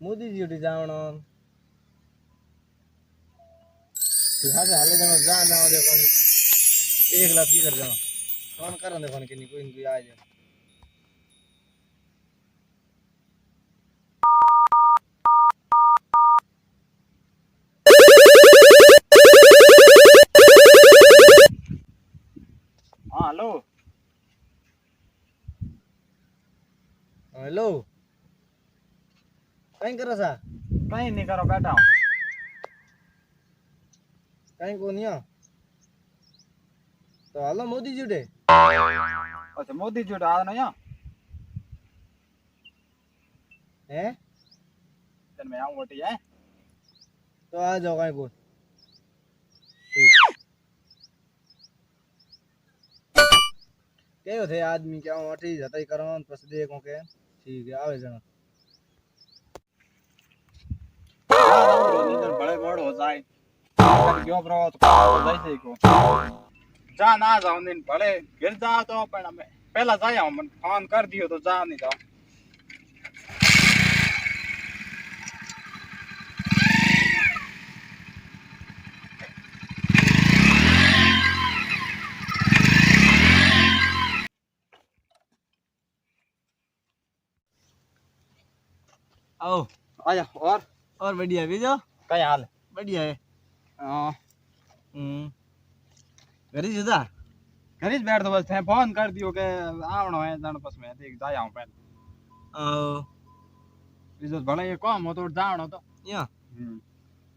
मोदी जी उठी जावणो हाले हाले जण जा ना दे पण 1 लाख की कर जाओ फोन कर दे फोन के कोई नहीं आ जाए हाँ हेलो हेलो कहीं कर सा कहीं नहीं करो बैठा हूँ कहीं को नहीं तो हालो मोदी जी उठे अच्छा मोदी जी आ ना यहाँ हैं चल मैं आऊँ वटी है तो आ जाओ कहीं को ठीक कहो थे आदमी क्या अठी जाता ही करो बस देखो के ठीक है आवे जना नींदर बड़े मोड़ हो जाए क्यों ब्रो तो जैसे को जा ना जाओ दिन भले गिर जा तो पण मैं पहला जाया मन फोन कर दियो तो जा नहीं जाओ आओ आया और बढ़िया भेजो कई हाल बढ़िया है हाँ घरी जुदा घर बैठ तो बस थे फोन कर दियो के आवणो है जान बस मैं देख जाया हूँ पहले आओ इज्जत भले ये कम हो तो जावणो तो या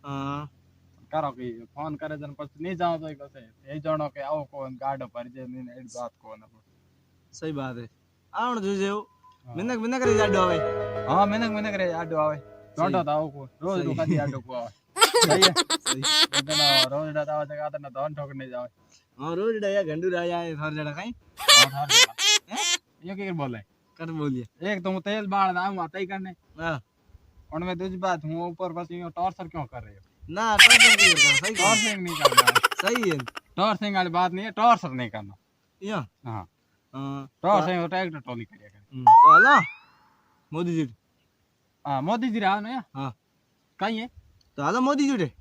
हाँ करो कि फोन करे जन बस नहीं जाओ तो बस यही जानो के आओ कौन गाड़ो पर जे नहीं एड बात को ना सही बात है आवण जुजे मिनक मिनक रे जाडो आवे हाँ मैंने करे आडो आवे टोटो तो आओ को रोज रो कदी आडो को आवे सही है सही इतना रोज डाटा आवे जगह तो ना धन ठोक नहीं जावे हाँ रोज डया घंडू राया है थोड़ा जड़ा कहीं हाँ थार ये क्या बोले कर बोलिए एक तो मैं तेल बाल दाऊं आता ही करने हाँ और मैं दूसरी बात हूँ ऊपर बस ये टॉर्चर क्यों कर रहे हो ना टॉर्चर नहीं करना सही टॉर्चरिंग नहीं करना सही है टॉर्चरिंग वाली बात नहीं है टॉर्चर नहीं करना या हाँ हाँ टॉर्चरिंग तो ट्रैक्टर टोली करिया करे तो हला मोदी जी हाँ मोदी जी रहा ना हाँ कहीं है तो हला मोदी जी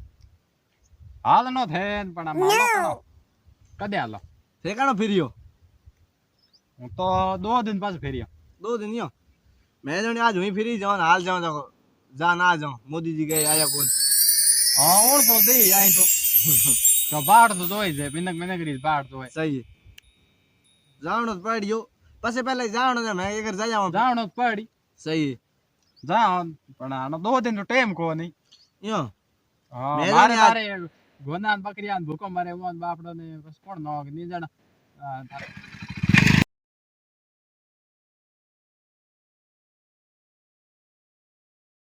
हाल नो थे पण मानो कनो कदे हालो ठेकाणो फिरियो હું તો 2 दिन पास फेरिया 2 दिन यो मैं जने आज हुई फिरी जाऊं हाल जाऊं जाओ जा ना आ जाऊं मोदी जी गए आया कौन हाँ और तो दे आई तो बाढ़ तो जोई जे मिनक मिनक री बाढ़ तो है सही है जावणो पड़ियो पसे पहले जावणो ने मैं एक जा जाऊं जावणो पड़ी सही है जा पण आनो 2 दिन तो टाइम को नहीं यो हाँ मैं मारे जाने मारे गोना बकरिया भूको मारे वो बापड़ो ने बस कोण नो नहीं जाना